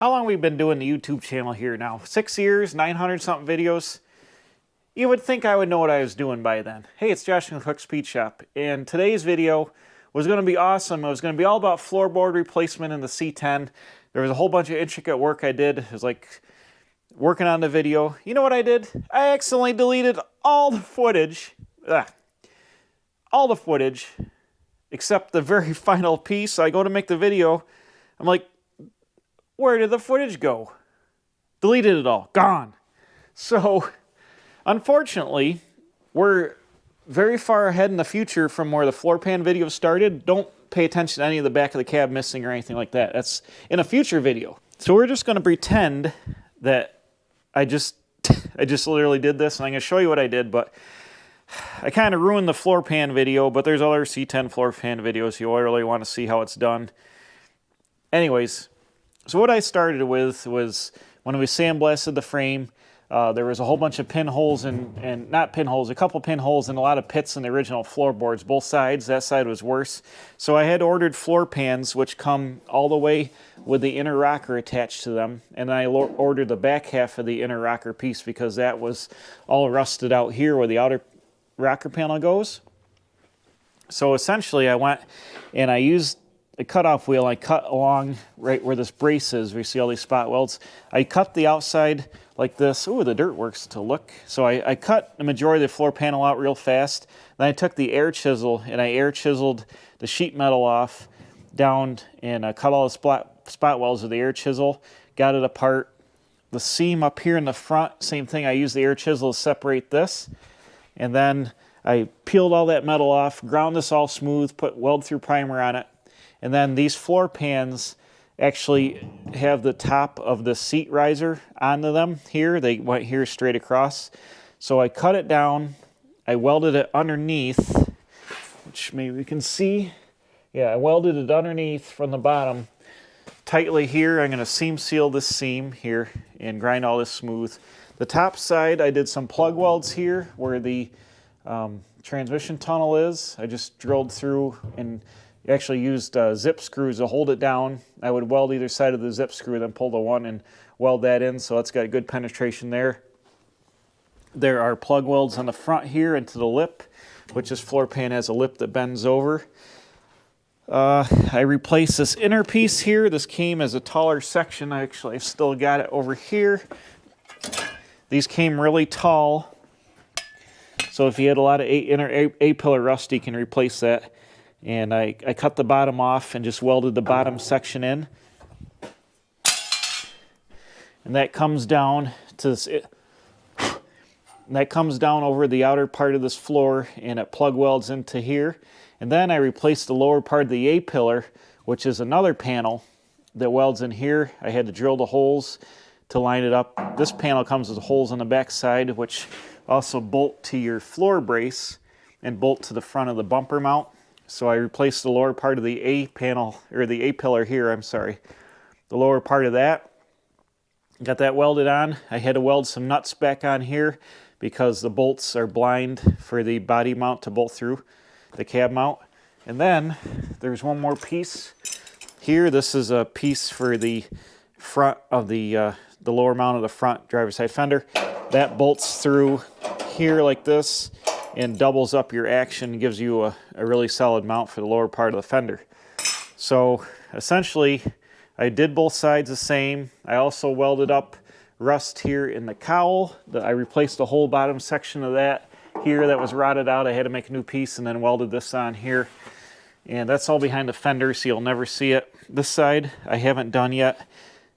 How long we've been doing the YouTube channel here now? 6 years, 900 something videos. You would think I would know what I was doing by then. Hey, it's Josh from the Cook Speed Shop, and today's video was going to be awesome. It was going to be all about floorboard replacement in the C10. There was a whole bunch of intricate work I did. It was like working on the video. You know what I did? I accidentally deleted all the footage. All the footage, except the very final piece. I go to make the video. I'm like, where did the footage go? Deleted it all. Gone. So, unfortunately, we're very far ahead in the future from where the floor pan video started. Don't pay attention to any of the back of the cab missing or anything like that. That's in a future video. So we're just going to pretend that I just literally did this, and I'm going to show you what I did, but I kind of ruined the floor pan video, but there's other C10 floor pan videos if you really want to see how it's done. Anyways, so what I started with was when we sandblasted the frame, there was a whole bunch of pinholes and not pinholes, a couple pinholes and a lot of pits in the original floorboards, both sides. That side was worse. So I had ordered floor pans, which come all the way with the inner rocker attached to them. And I ordered the back half of the inner rocker piece because that was all rusted out here where the outer rocker panel goes. So essentially I went and I used a cutoff wheel. I cut along right where this brace is. We see all these spot welds. I cut the outside like this. Ooh, the dirt works to look. So I cut the majority of the floor panel out real fast. Then I took the air chisel and I air chiseled the sheet metal off down and cut all the spot welds with the air chisel. Got it apart. The seam up here in the front, same thing. I used the air chisel to separate this. And then I peeled all that metal off, ground this all smooth, put weld through primer on it. And then these floor pans actually have the top of the seat riser onto them here. They went here straight across. So I cut it down. I welded it underneath, which maybe we can see. Yeah, I welded it underneath from the bottom tightly here. I'm going to seam seal this seam here and grind all this smooth. The top side, I did some plug welds here where the transmission tunnel is. I just drilled through and actually used zip screws to hold it down. I would weld either side of the zip screw, then pull the one and weld that in, so that's got a good penetration there. There are plug welds on the front here into the lip, which this floor pan has a lip that bends over. I replaced this inner piece here. This came as a taller section. I've still got it over here. These came really tall, so if you had a lot of inner A-pillar rust, you can replace that. And I cut the bottom off and just welded the bottom section in. And that comes down to this, and that comes down over the outer part of this floor, and it plug welds into here. And then I replaced the lower part of the A-pillar, which is another panel that welds in here. I had to drill the holes to line it up. This panel comes with holes on the back side, which also bolt to your floor brace and bolt to the front of the bumper mount. So I replaced the lower part of the A panel, or the A pillar here, I'm sorry. The lower part of that. Got that welded on. I had to weld some nuts back on here because the bolts are blind for the body mount to bolt through the cab mount. And then there's one more piece here. This is a piece for the front of the lower mount of the front driver's side fender. That bolts through here like this and doubles up your action, gives you a really solid mount for the lower part of the fender. So essentially, I did both sides the same. I also welded up rust here in the cowl. I replaced the whole bottom section of that here that was rotted out. I had to make a new piece and then welded this on here. And that's all behind the fender, so you'll never see it. This side, I haven't done yet.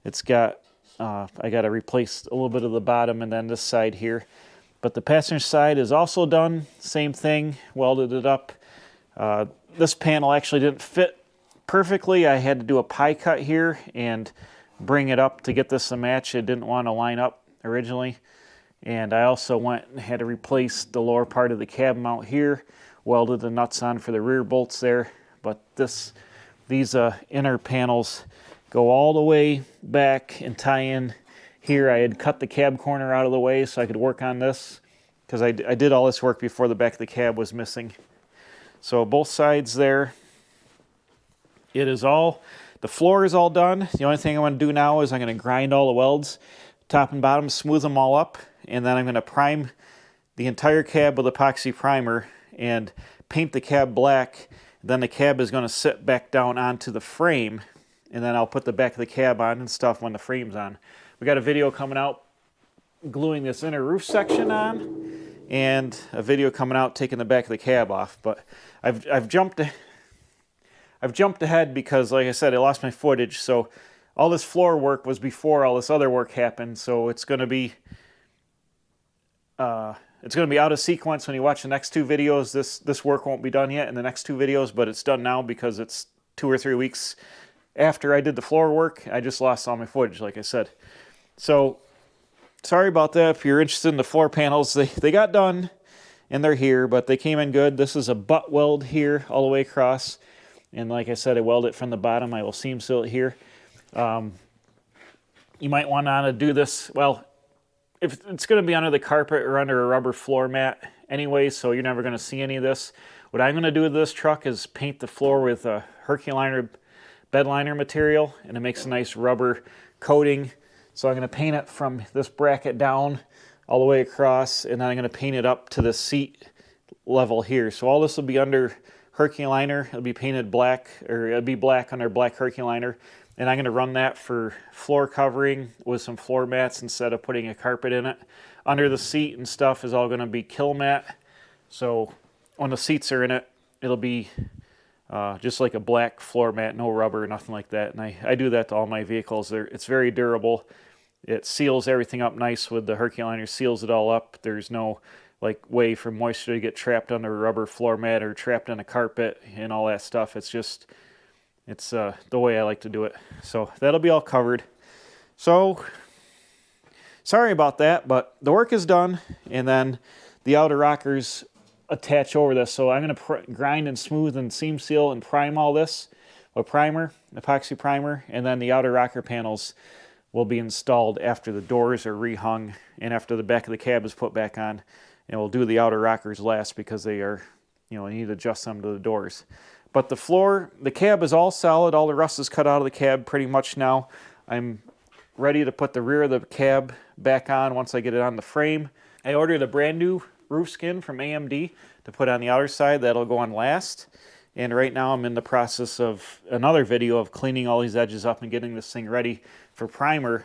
It's got, I got to replace a little bit of the bottom and then this side here. But the passenger side is also done. Same thing, welded it up. This panel actually didn't fit perfectly. I had to do a pie cut here and bring it up to get this to match. It didn't want to line up originally. And I also went and had to replace the lower part of the cab mount here. Welded the nuts on for the rear bolts there. But these inner panels go all the way back and tie in here. I had cut the cab corner out of the way so I could work on this because I did all this work before the back of the cab was missing. So both sides there. It is all The floor is all done. The only thing I'm going to do now is I'm going to grind all the welds, top and bottom, smooth them all up, and then I'm going to prime the entire cab with epoxy primer and paint the cab black. Then the cab is going to sit back down onto the frame, and then I'll put the back of the cab on and stuff when the frame's on. We got a video coming out gluing this inner roof section on, and a video coming out taking the back of the cab off. But I've jumped ahead because, like I said, I lost my footage. So all this floor work was before all this other work happened. So it's going to be out of sequence when you watch the next two videos. This work won't be done yet in the next two videos, but it's done now because it's 2 or 3 weeks after I did the floor work. I just lost all my footage, like I said. So sorry about that. If you're interested in the floor panels, they got done and they're here, but they came in good. This is a butt weld here all the way across. And like I said, I weld it from the bottom. I will seam seal it here. You might want to do this, well, if it's going to be under the carpet or under a rubber floor mat anyway, so you're never going to see any of this. What I'm going to do with this truck is paint the floor with a Herculiner bed liner material, and it makes a nice rubber coating. So I'm going to paint it from this bracket down all the way across, and then I'm going to paint it up to the seat level here. So all this will be under Herculiner. It'll be painted black, or it'll be black under black Herculiner. And I'm going to run that for floor covering with some floor mats instead of putting a carpet in it. Under the seat and stuff is all going to be kill mat. So when the seats are in it, it'll be just like a black floor mat, no rubber, nothing like that. And I do that to all my vehicles. It's very durable. It seals everything up nice with the Herculiner, seals it all up. There's no way for moisture to get trapped under a rubber floor mat or trapped on a carpet and all that stuff. It's the way I like to do it. So that'll be all covered. So sorry about that, but the work is done, and then the outer rockers attach over this. So I'm going to grind and smooth and seam seal and prime all this with primer, epoxy primer, and then the outer rocker panels will be installed after the doors are rehung and after the back of the cab is put back on. And we'll do the outer rockers last because they are, you need to adjust them to the doors. But the floor, the cab is all solid. All the rust is cut out of the cab pretty much now. I'm ready to put the rear of the cab back on once I get it on the frame. I ordered a brand new roof skin from AMD to put on the outer side. That'll go on last. And right now I'm in the process of another video of cleaning all these edges up and getting this thing ready for primer.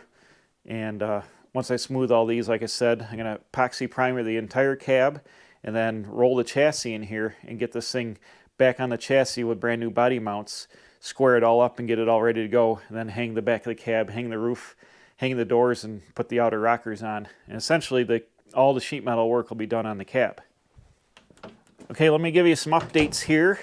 And once I smooth all these, like I said, I'm going to epoxy primer the entire cab and then roll the chassis in here and get this thing back on the chassis with brand new body mounts, square it all up and get it all ready to go, and then hang the back of the cab, hang the roof, hang the doors, and put the outer rockers on. And essentially all the sheet metal work will be done on the cab. Okay, let me give you some updates here.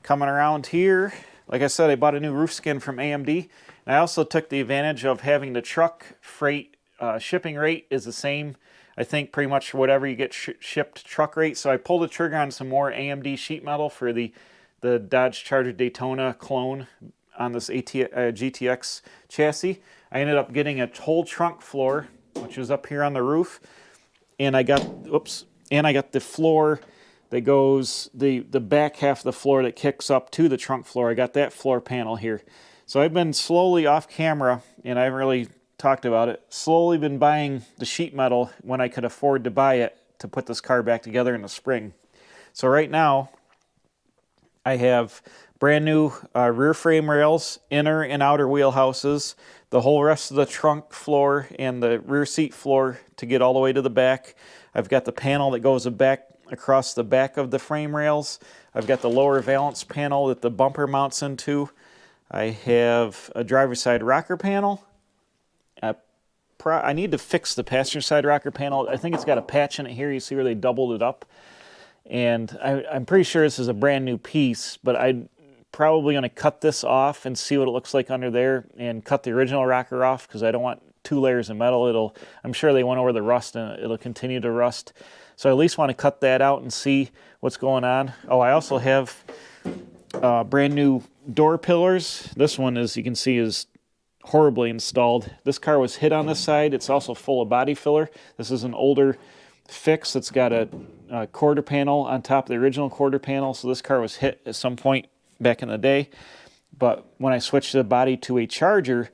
Coming around here, like I said, I bought a new roof skin from AMD. And I also took the advantage of having the truck freight shipping rate is the same, I think, pretty much whatever you get shipped truck rate. So I pulled the trigger on some more AMD sheet metal for the Dodge Charger Daytona clone on this GTX chassis. I ended up getting a whole trunk floor, which is up here on the roof, and I got the floor that goes the back half of the floor that kicks up to the trunk floor. I got that floor panel here. So I've been slowly off camera, and I haven't really talked about it, slowly been buying the sheet metal when I could afford to buy it to put this car back together in the spring. So right now I have brand new rear frame rails, inner and outer wheelhouses, the whole rest of the trunk floor and the rear seat floor to get all the way to the back. I've got the panel that goes back across the back of the frame rails. I've got the lower valance panel that the bumper mounts into. I have a driver's side rocker panel. I need to fix the passenger side rocker panel. I think it's got a patch in it here. You see where they doubled it up. And I'm pretty sure this is a brand new piece, but I'm probably going to cut this off and see what it looks like under there and cut the original rocker off because I don't want 2 layers of metal. I'm sure they went over the rust and it'll continue to rust. So I at least want to cut that out and see what's going on. Oh, I also have brand new door pillars. This one, as you can see, is horribly installed. This car was hit on this side. It's also full of body filler. This is an older fix that's got a quarter panel on top of the original quarter panel. So this car was hit at some point back in the day. But when I switched the body to a Charger,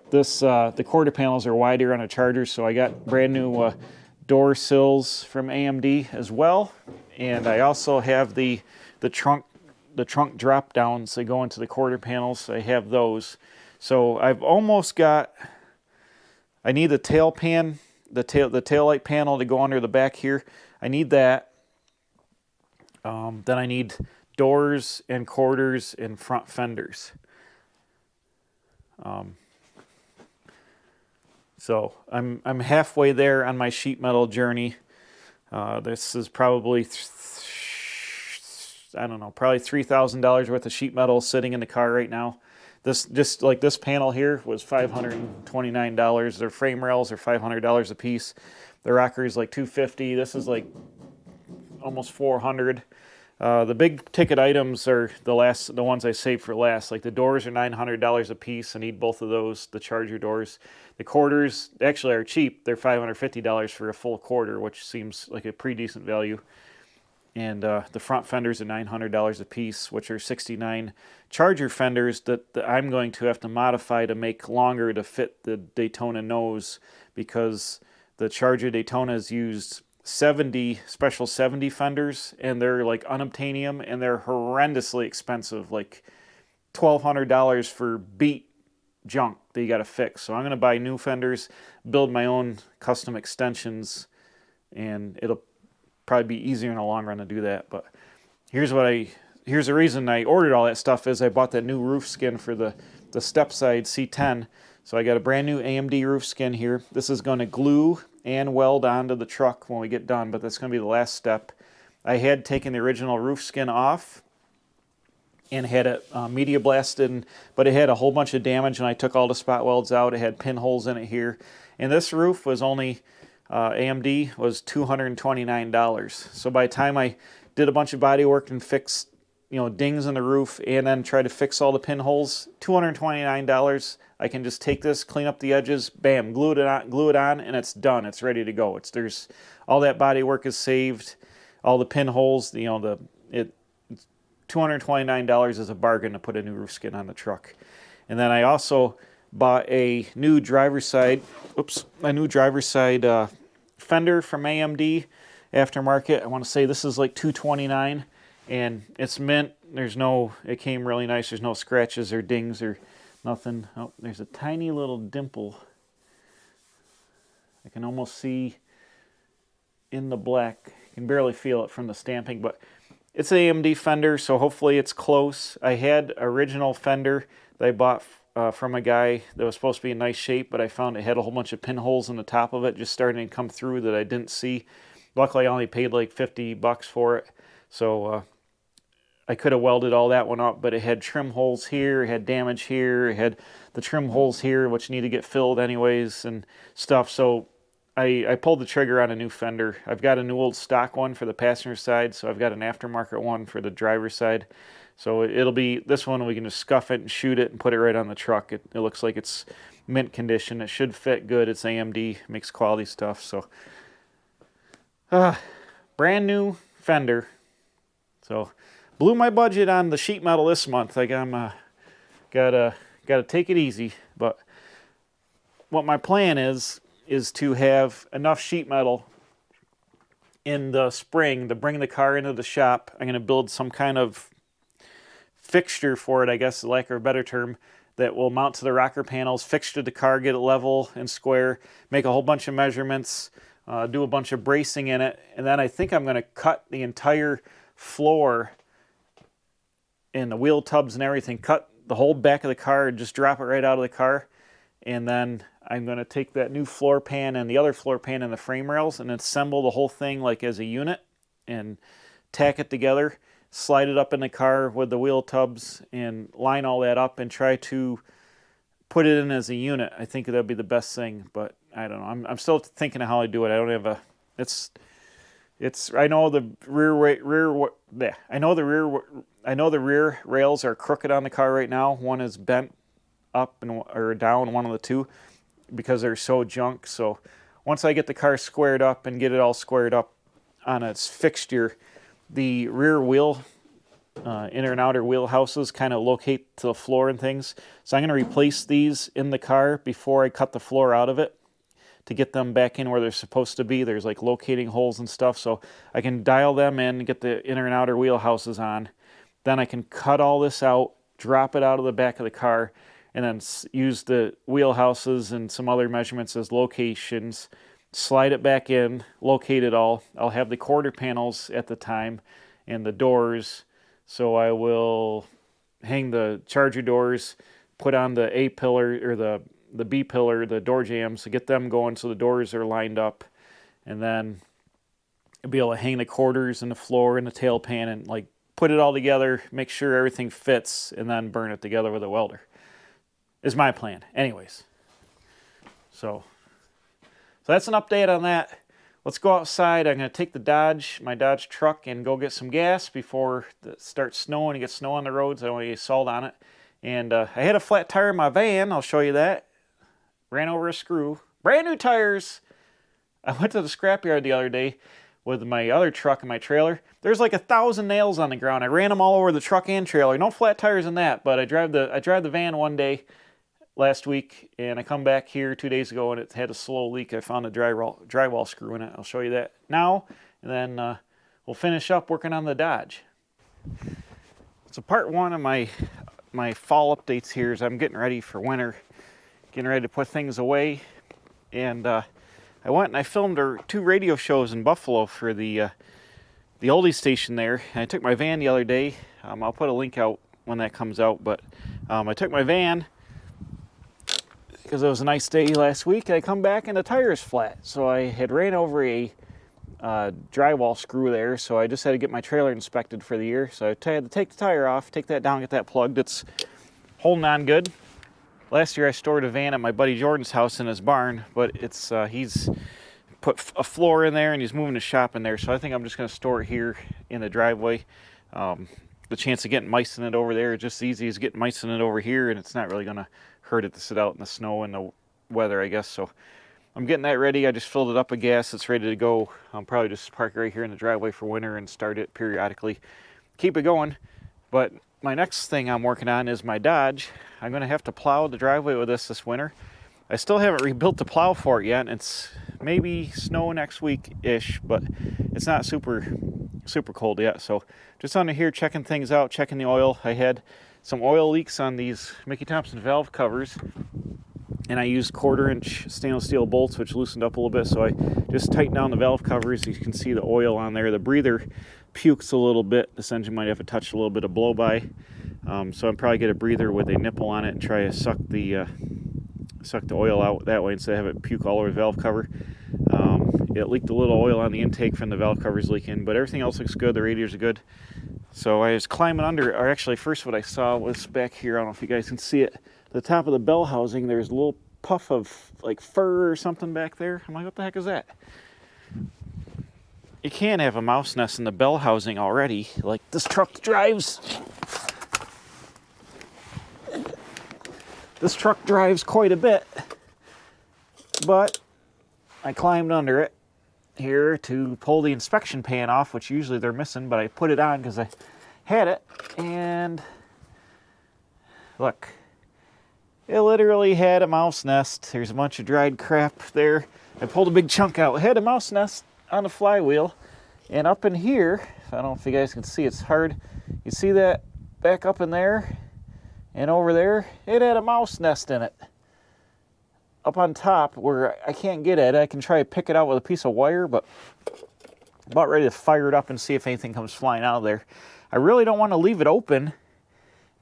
the quarter panels are wider on a Charger, so I got brand new door sills from AMD as well. And I also have the trunk drop downs that go into the quarter panels. I have those. So I've almost got, I need the tail pan, the tail light panel to go under the back here. I need that. Then I need doors and quarters and front fenders. So I'm halfway there on my sheet metal journey. This is probably I don't know, probably $3,000 worth of sheet metal sitting in the car right now. This, just like this panel here, was $529. Their frame rails are $500 a piece. The rocker is like $250. This is like almost $400. The big ticket items are the ones I saved for last. Like the doors are $900 a piece. I need both of those, the Charger doors. The quarters actually are cheap. They're $550 for a full quarter, which seems like a pretty decent value. And the front fenders are $900 a piece, which are 69 Charger fenders that I'm going to have to modify to make longer to fit the Daytona nose, because the Charger Daytona's used 70 special 70 fenders, and they're like unobtainium, and they're horrendously expensive, like $1,200 for beat junk that you got to fix. So I'm going to buy new fenders, build my own custom extensions, and it'll probably be easier in the long run to do that. But here's the reason I ordered all that stuff is I bought that new roof skin for the stepside C10. So I got a brand new AMD roof skin here. This is going to glue and weld onto the truck when we get done, but that's going to be the last step. I had taken the original roof skin off and had it media blasted, but it had a whole bunch of damage, and I took all the spot welds out. It had pinholes in it here. And this roof was only, AMD was $229. So by the time I did a bunch of body work and fixed, dings in the roof, and then try to fix all the pinholes, $229. I can just take this, clean up the edges, bam, glue it on, and it's done. It's ready to go. There's all that body work is saved, all the pinholes. $229 is a bargain to put a new roof skin on the truck. And then I also bought a new driver's side fender from AMD aftermarket. I want to say this is like $229. And it's mint. It came really nice. There's no scratches or dings or nothing. Oh, there's a tiny little dimple. I can almost see in the black. You can barely feel it from the stamping, but it's an AMD fender, so hopefully it's close. I had original fender that I bought from a guy that was supposed to be in nice shape, but I found it had a whole bunch of pinholes in the top of it just starting to come through that I didn't see. Luckily, I only paid like $50 for it, so I could have welded all that one up, but it had trim holes here, it had damage here, it had the trim holes here, which need to get filled anyways and stuff. So I pulled the trigger on a new fender. I've got a new old stock one for the passenger side, so I've got an aftermarket one for the driver's side. So it'll be, this one we can just scuff it and shoot it and put it right on the truck. It looks like it's mint condition. It should fit good. It's AMD, makes quality stuff. So brand new fender. So blew my budget on the sheet metal this month. Like I'm gotta take it easy. But what my plan is to have enough sheet metal in the spring to bring the car into the shop. I'm going to build some kind of fixture for it, I guess, lack of a better term, that will mount to the rocker panels, fixture the car, get it level and square, make a whole bunch of measurements, do a bunch of bracing in it, and then I think I'm going to cut the entire floor and the wheel tubs and everything, cut the whole back of the car and just drop it right out of the car. And then I'm going to take that new floor pan and the other floor pan and the frame rails and assemble the whole thing like as a unit and tack it together, slide it up in the car with the wheel tubs and line all that up and try to put it in as a unit. I think that'd be the best thing, but I don't know. I'm still thinking of how I do it. I don't have I know the rear rails are crooked on the car right now. One is bent up or down, one of the two, because they're so junk. So once I get the car squared up and get it all squared up on its fixture, the rear wheel inner and outer wheel houses kind of locate to the floor and things. So I'm going to replace these in the car before I cut the floor out of it to get them back in where they're supposed to be. There's like locating holes and stuff, so I can dial them in and get the inner and outer wheel houses on. Then I can cut all this out, drop it out of the back of the car, and then use the wheel houses and some other measurements as locations, slide it back in, locate it all. I'll have the quarter panels at the time and the doors, so I will hang the Charger doors, put on the A pillar or the B pillar, the door jambs, to get them going so the doors are lined up, and then I'll be able to hang the quarters and the floor and the tail pan and like put it all together, make sure everything fits, and then burn it together with a welder. Is my plan. Anyways, so that's an update on that. Let's go outside. I'm going to take my Dodge truck, and go get some gas before it starts snowing. You get snow on the roads. I don't want to get salt on it. And I had a flat tire in my van. I'll show you that. Ran over a screw. Brand new tires. I went to the scrapyard the other day with my other truck and my trailer. There's like 1,000 nails on the ground. I ran them all over the truck and trailer. No flat tires in that, but I drive the van one day last week, and I come back here 2 days ago, and it had a slow leak. I found a drywall screw in it. I'll show you that now, and then we'll finish up working on the Dodge. So part one of my fall updates here is I'm getting ready for winter, getting ready to put things away, and I went and I filmed 2 radio shows in Buffalo for the oldie station there. And I took my van the other day. I'll put a link out when that comes out, but I took my van because it was a nice day last week. I come back and the tire is flat, so I had ran over a drywall screw there, so I just had to get my trailer inspected for the year. So I had to take the tire off, take that down, get that plugged. It's holding on good. Last year I stored a van at my buddy Jordan's house in his barn, but it's he's put a floor in there and he's moving his shop in there, so I think I'm just going to store it here in the driveway. The chance of getting mice in it over there is just as easy as getting mice in it over here, and it's not really going to hurt it to sit out in the snow and the weather, I guess. So I'm getting that ready. I just filled it up with gas. It's ready to go. I'll probably just park right here in the driveway for winter and start it periodically. Keep it going. But my next thing I'm working on is my Dodge. I'm going to have to plow the driveway with this winter. I still haven't rebuilt the plow for it yet. It's maybe snow next week-ish, but it's not super cold yet. So just under here checking things out, checking the oil. I had some oil leaks on these Mickey Thompson valve covers, and I used 1/4-inch stainless steel bolts, which loosened up a little bit. So I just tightened down the valve covers. You can see the oil on there. The breather pukes a little bit. This engine might have to touch a little bit of blow-by. So I'm probably get a breather with a nipple on it and try to suck the oil out that way instead of have it puke all over the valve cover. It leaked a little oil on the intake from the valve covers leaking, but everything else looks good. The radiators are good. So I was climbing under, or actually first what I saw was back here. I don't know if you guys can see it. The top of the bell housing, there's a little puff of like fur or something back there. I'm like, what the heck is that? You can't have a mouse nest in the bell housing already. Like, this truck drives. This truck drives quite a bit. But I climbed under it here to pull the inspection pan off, which usually they're missing, but I put it on because I had it, and look, it literally had a mouse nest. There's a bunch of dried crap there. I pulled a big chunk out. It had a mouse nest on the flywheel, and up in here, I don't know if you guys can see, it's hard. You see that back up in there and over there? It had a mouse nest in it. Up on top where I can't get at it. I can try to pick it out with a piece of wire, but I'm about ready to fire it up and see if anything comes flying out of there. I really don't want to leave it open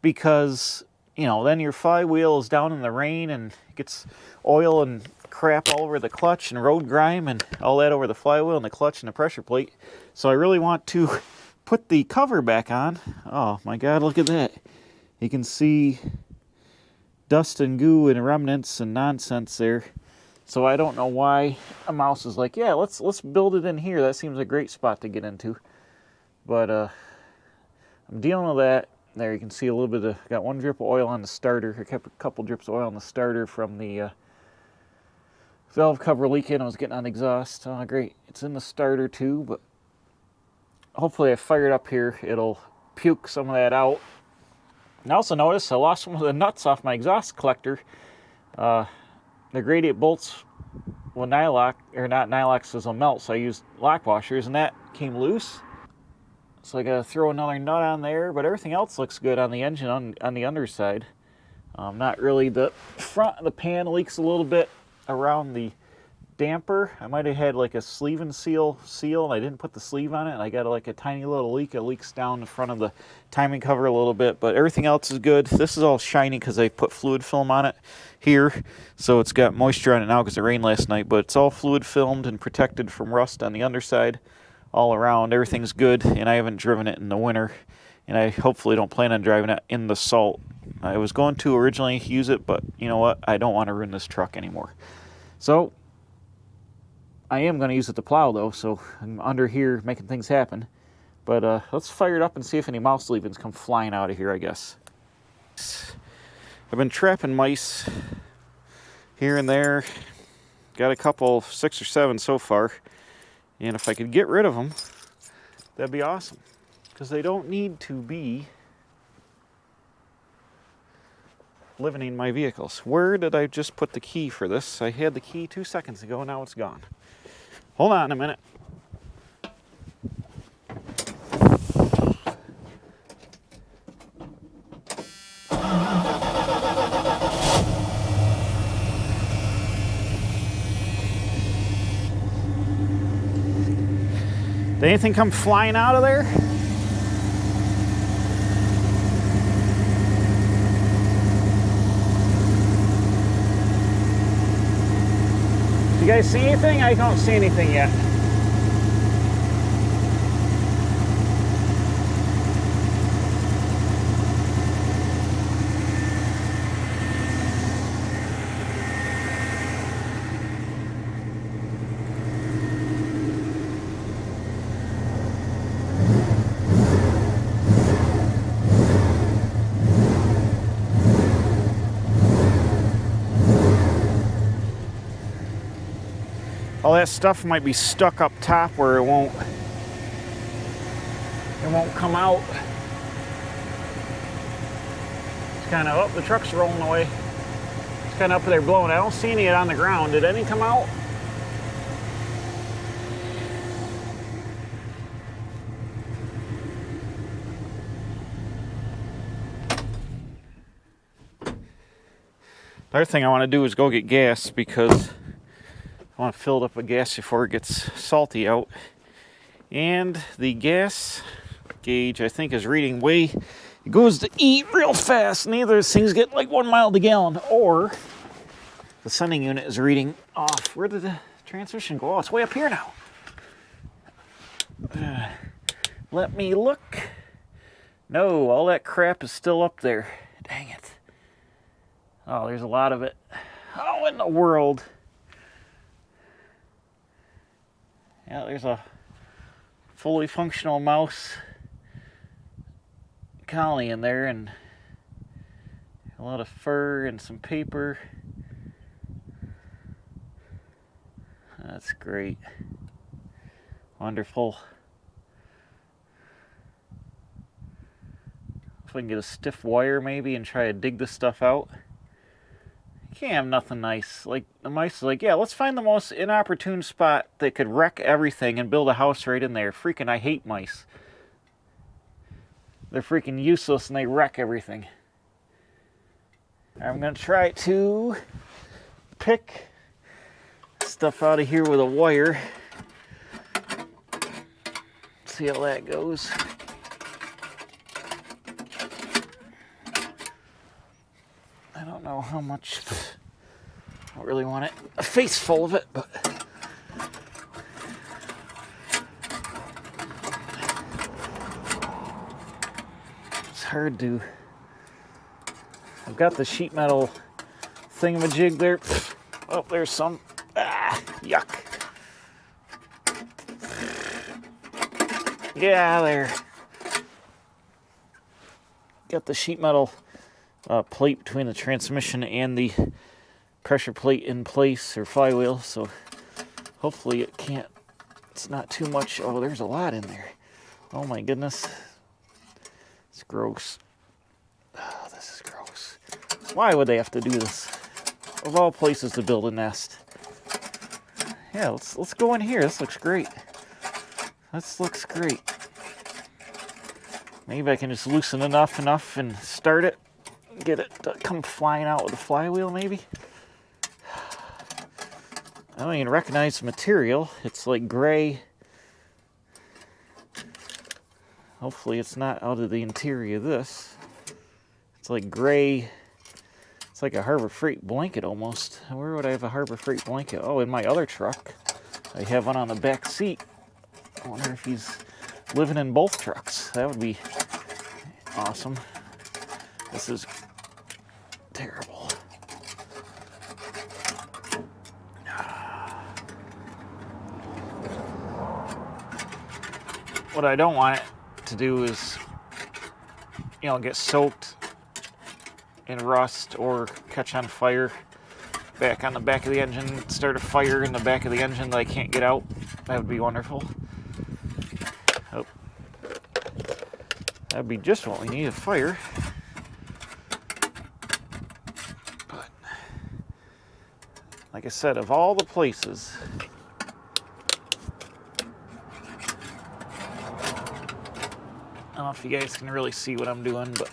because, you know, then your flywheel is down in the rain and gets oil and crap all over the clutch and road grime and all that over the flywheel and the clutch and the pressure plate. So I really want to put the cover back on. Oh my God, look at that. You can see dust and goo and remnants and nonsense there. So I don't know why a mouse is like, yeah, let's build it in here. That seems a great spot to get into. But I'm dealing with that. There you can see a little bit of, got one drip of oil on the starter. I kept a couple drips of oil on the starter from the valve cover leaking. I was getting on the exhaust. Oh, great. It's in the starter too, but hopefully I fire it up here. It'll puke some of that out. And I also noticed I lost some of the nuts off my exhaust collector. The gradient bolts, well, nylock, or not nylock, will melt, so I used lock washers, and that came loose. So I gotta throw another nut on there, but everything else looks good on the engine on the underside. Not really. The front of the pan leaks a little bit around the damper. I might have had like a sleeve and seal, and I didn't put the sleeve on it, and I got like a tiny little leak. It leaks down the front of the timing cover a little bit, but everything else is good. This is all shiny because I put fluid film on it here, so it's got moisture on it now because it rained last night, but it's all fluid filmed and protected from rust on the underside. All around, everything's good, and I haven't driven it in the winter, and I hopefully don't plan on driving it in the salt. I was going to originally use it, but you know what? I don't want to ruin this truck anymore. So I am going to use it to plow, though, so I'm under here making things happen. But let's fire it up and see if any mouse leavings come flying out of here, I guess. I've been trapping mice here and there. Got a couple, 6 or 7 so far. And if I could get rid of them, that'd be awesome. Because they don't need to be living in my vehicles. Where did I just put the key for this? I had the key 2 seconds ago, now it's gone. Hold on a minute. Did anything come flying out of there? You guys see anything? I don't see anything yet. All that stuff might be stuck up top where it won't come out. It's kind of up. The truck's rolling away. It's kind of up there blowing. I don't see any on the ground. Did any come out? The other thing I want to do is go get gas because I want to fill it up with gas before it gets salty out. And the gas gauge, I think, is reading way, it goes to E real fast, and either these things get like 1 mile to gallon, or the sending unit is reading off. Where did the transmission go? Oh, it's way up here now. Let me look. No, all that crap is still up there. Dang it. Oh, there's a lot of it. How in the world? Yeah, there's a fully functional mouse colony in there, and a lot of fur and some paper. That's great. Wonderful. If we can get a stiff wire maybe and try to dig this stuff out. You can't have nothing nice. Like, the mice is like, yeah, let's find the most inopportune spot that could wreck everything and build a house right in there. Freaking, I hate mice. They're freaking useless and they wreck everything. I'm going to try to pick stuff out of here with a wire. See how that goes. I don't know how much. I don't really want it a face full of it, but it's hard to. I've got the sheet metal thingamajig there. Oh, there's some. Ah, yuck. Yeah, there. Got the sheet metal plate between the transmission and the pressure plate in place, or flywheel, so hopefully it's not too much. Oh, there's a lot in there. Oh my goodness. It's gross. Oh, this is gross. Why would they have to do this? Of all places to build a nest. Yeah, let's go in here. This looks great. This looks great. Maybe I can just loosen enough and start it. Get it to come flying out with a flywheel, maybe. I don't even recognize the material. It's like gray. Hopefully it's not out of the interior of this. It's like gray. It's like a Harbor Freight blanket almost. Where would I have a Harbor Freight blanket? Oh, in my other truck. I have one on the back seat. I wonder if he's living in both trucks. That would be awesome. This is terrible. What I don't want it to do is, get soaked in rust or catch on fire back on the back of the engine, start a fire in the back of the engine that I can't get out. That would be wonderful. Oh. That would be just what we need, a fire. But, like I said, of all the places, I don't know if you guys can really see what I'm doing, but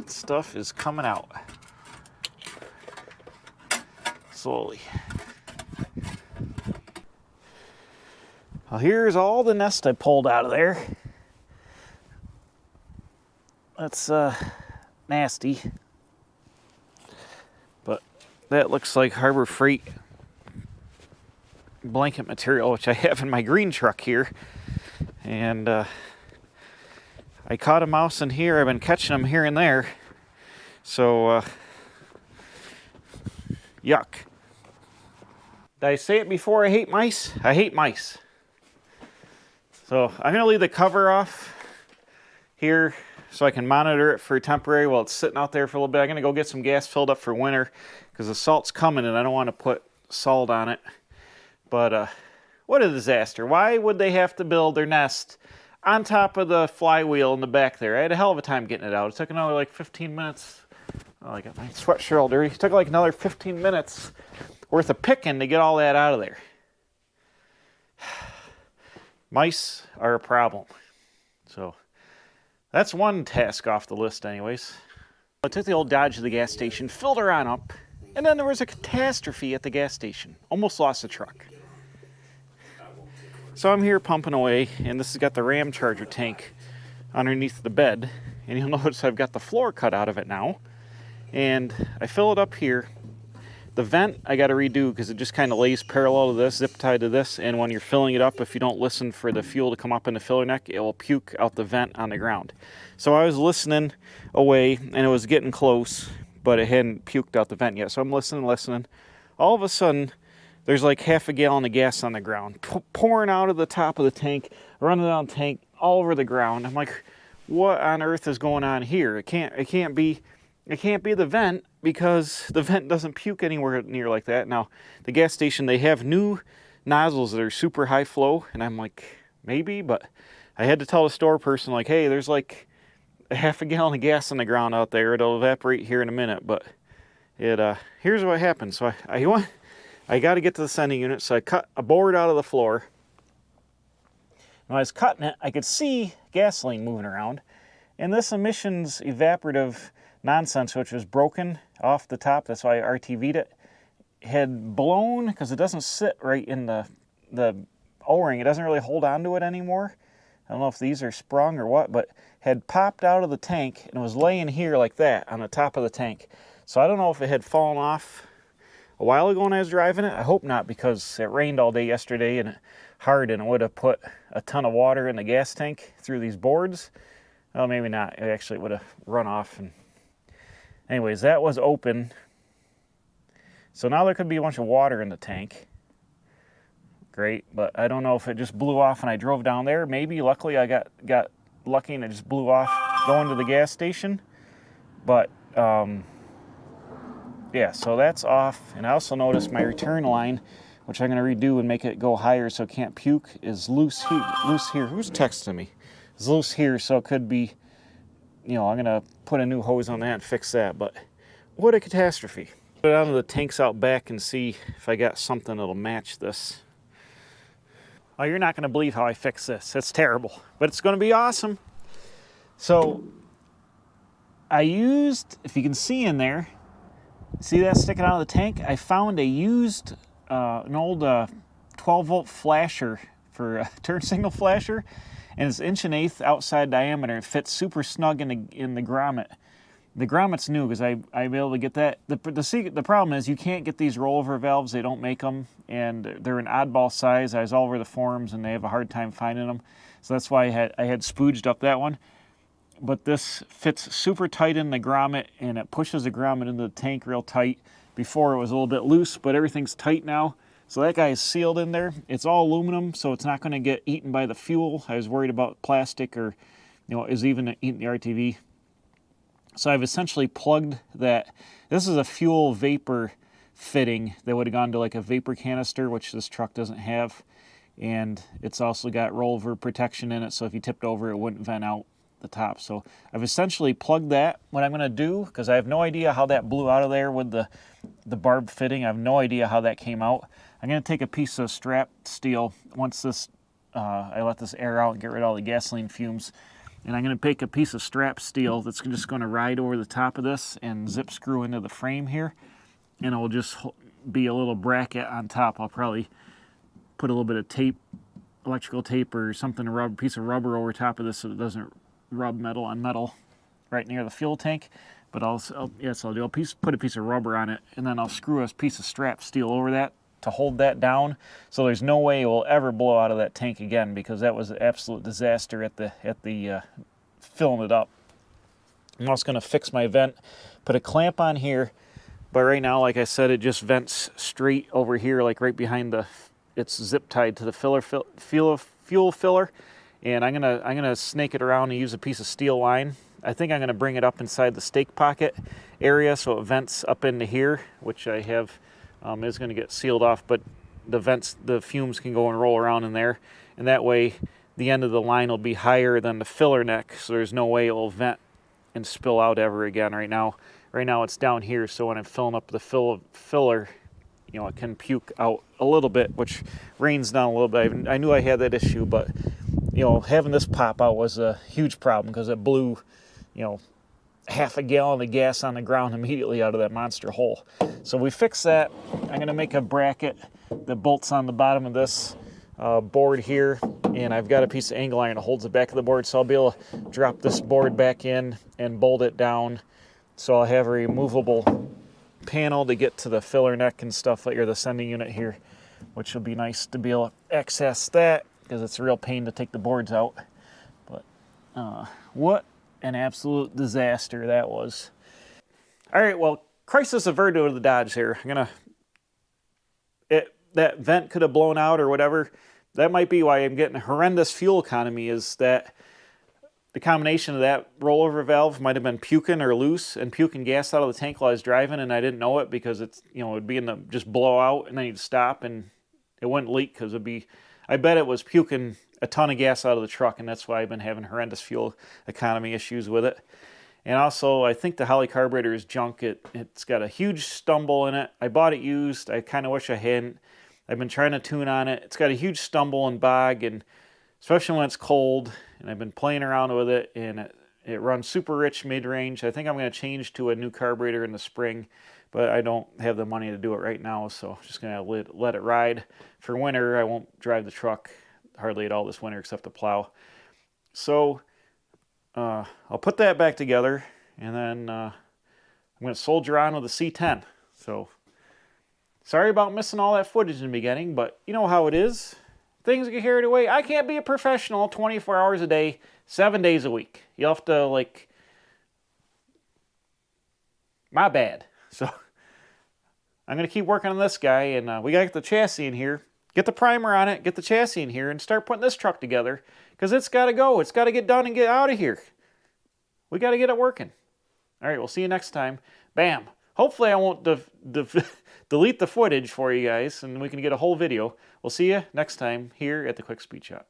stuff is coming out slowly. Well, here's all the nest I pulled out of there. That's nasty, but that looks like Harbor Freight blanket material, which I have in my green truck here. And I caught a mouse in here. I've been catching them here and there. So, yuck. Did I say it before? I hate mice? I hate mice. So I'm going to leave the cover off here so I can monitor it for temporary while it's sitting out there for a little bit. I'm going to go get some gas filled up for winter because the salt's coming and I don't want to put salt on it. But what a disaster. Why would they have to build their nest on top of the flywheel in the back there? I had a hell of a time getting it out. It took another like 15 minutes. Oh, I got my sweatshirt all dirty. It took like another 15 minutes worth of picking to get all that out of there. Mice are a problem. So that's one task off the list anyways. I took the old Dodge to the gas station, filled her on up, and then there was a catastrophe at the gas station. Almost lost the truck. So I'm here pumping away, and this has got the Ram Charger tank underneath the bed. And you'll notice I've got the floor cut out of it now. And I fill it up here. The vent I got to redo because it just kind of lays parallel to this, zip tied to this. And when you're filling it up, if you don't listen for the fuel to come up in the filler neck, it will puke out the vent on the ground. So I was listening away, and it was getting close, but it hadn't puked out the vent yet. So I'm listening. All of a sudden, there's like half a gallon of gas on the ground, pouring out of the top of the tank, running down the tank, all over the ground. I'm like, what on earth is going on here? It can't be the vent because the vent doesn't puke anywhere near like that. Now, the gas station, they have new nozzles that are super high flow, and I'm like, maybe, but I had to tell the store person, like, hey, there's like a half a gallon of gas on the ground out there. It'll evaporate here in a minute, but here's what happened. So I got to get to the sending unit, so I cut a board out of the floor. When I was cutting it, I could see gasoline moving around, and this emissions evaporative nonsense, which was broken off the top, that's why I RTV'd it, had blown, because it doesn't sit right in the O-ring, it doesn't really hold on to it anymore. I don't know if these are sprung or what, but had popped out of the tank and was laying here like that on the top of the tank. So I don't know if it had fallen off a while ago when I was driving it. I hope not, because it rained all day yesterday and it hard, and it would have put a ton of water in the gas tank through these boards. Well, maybe not. It actually would have run off. And anyways, that was open. So now there could be a bunch of water in the tank. Great, but I don't know if it just blew off and I drove down there. Maybe, luckily, I got lucky and it just blew off going to the gas station. But yeah, so that's off. And I also noticed my return line, which I'm going to redo and make it go higher so it can't puke, is loose here. Who's texting me? It's loose here, so it could be, you know, I'm gonna put a new hose on that and fix that, but what a catastrophe. Put it out of the tanks out back and see if I got something that'll match this. Oh, you're not gonna believe how I fix this. It's terrible, but it's gonna be awesome. So I used, if you can see in there, see that sticking out of the tank? I found a used, an old 12-volt flasher for a turn signal flasher, and it's 1.1/8" outside diameter. It fits super snug in the grommet. The grommet's new because I'm able to get that. The problem is you can't get these rollover valves. They don't make them, and they're an oddball size. I was all over the forums, and they have a hard time finding them. So that's why I had spooged up that one. But this fits super tight in the grommet, and it pushes the grommet into the tank real tight. Before it was a little bit loose, but everything's tight now. So that guy is sealed in there. It's all aluminum, so it's not going to get eaten by the fuel. I was worried about plastic or, you know, is even eating the RTV. So I've essentially plugged that. This is a fuel vapor fitting that would have gone to like a vapor canister, which this truck doesn't have. And it's also got rollover protection in it, so if you tipped over, it wouldn't vent out the top. So I've essentially plugged that. What I'm going to do, because I have no idea how that blew out of there with the barb fitting. I have no idea how that came out. I'm going to take a piece of strap steel once this, I let this air out and get rid of all the gasoline fumes. And I'm going to take a piece of strap steel that's just going to ride over the top of this and zip screw into the frame here. And it will just be a little bracket on top. I'll probably put a little bit of tape, electrical tape or something, a piece of rubber over top of this so it doesn't rub metal on metal right near the fuel tank. But I'll put a piece of rubber on it, and then I'll screw a piece of strap steel over that to hold that down, so there's no way it will ever blow out of that tank again, because that was an absolute disaster at the filling it up. I'm also going to fix my vent, put a clamp on here, but right now, like I said, it just vents straight over here, like right behind it's zip tied to the fuel filler, and I'm gonna snake it around and use a piece of steel line. I think I'm gonna bring it up inside the stake pocket area so it vents up into here, which I have. Is going to get sealed off, but the fumes can go and roll around in there, and that way the end of the line will be higher than the filler neck, so there's no way it will vent and spill out ever again. Right now it's down here, so when I'm filling up the filler, you know, it can puke out a little bit, which rains down a little bit. I knew I had that issue, but you know, having this pop out was a huge problem because it blew, you know, half a gallon of gas on the ground immediately out of that monster hole. So we fixed that. I'm going to make a bracket that bolts on the bottom of this board here, and I've got a piece of angle iron that holds the back of the board, so I'll be able to drop this board back in and bolt it down. So I'll have a removable panel to get to the filler neck and stuff, like, or the sending unit here, which will be nice to be able to access that, because it's a real pain to take the boards out. But what an absolute disaster that was. All right, well, crisis averted with the Dodge here. That vent could have blown out or whatever. That might be why I'm getting a horrendous fuel economy, is that the combination of that rollover valve might have been puking or loose and puking gas out of the tank while I was driving, and I didn't know it because it's, you know, it'd be just blow out, and then you'd stop and it wouldn't leak because I bet it was puking a ton of gas out of the truck, and that's why I've been having horrendous fuel economy issues with it. And also, I think the Holley carburetor is junk. It's got a huge stumble in it. I bought it used. I kind of wish I hadn't. I've been trying to tune on it. It's got a huge stumble and bog, and especially when it's cold, and I've been playing around with it, and it runs super rich mid-range. I think I'm going to change to a new carburetor in the spring, but I don't have the money to do it right now, so I'm just going to let it ride. For winter, I won't drive the truck hardly at all this winter except to plow. So I'll put that back together, and then I'm going to soldier on with the C10. So sorry about missing all that footage in the beginning, but you know how it is. Things get carried away. I can't be a professional 24 hours a day, 7 days a week. You'll have to, like, my bad. So I'm going to keep working on this guy, and we got to get the chassis in here. Get the primer on it, get the chassis in here, and start putting this truck together, because it's got to go. It's got to get done and get out of here. We got to get it working. All right, we'll see you next time. Bam. Hopefully I won't delete the footage for you guys, and we can get a whole video. We'll see you next time here at the Quick Speed Shop.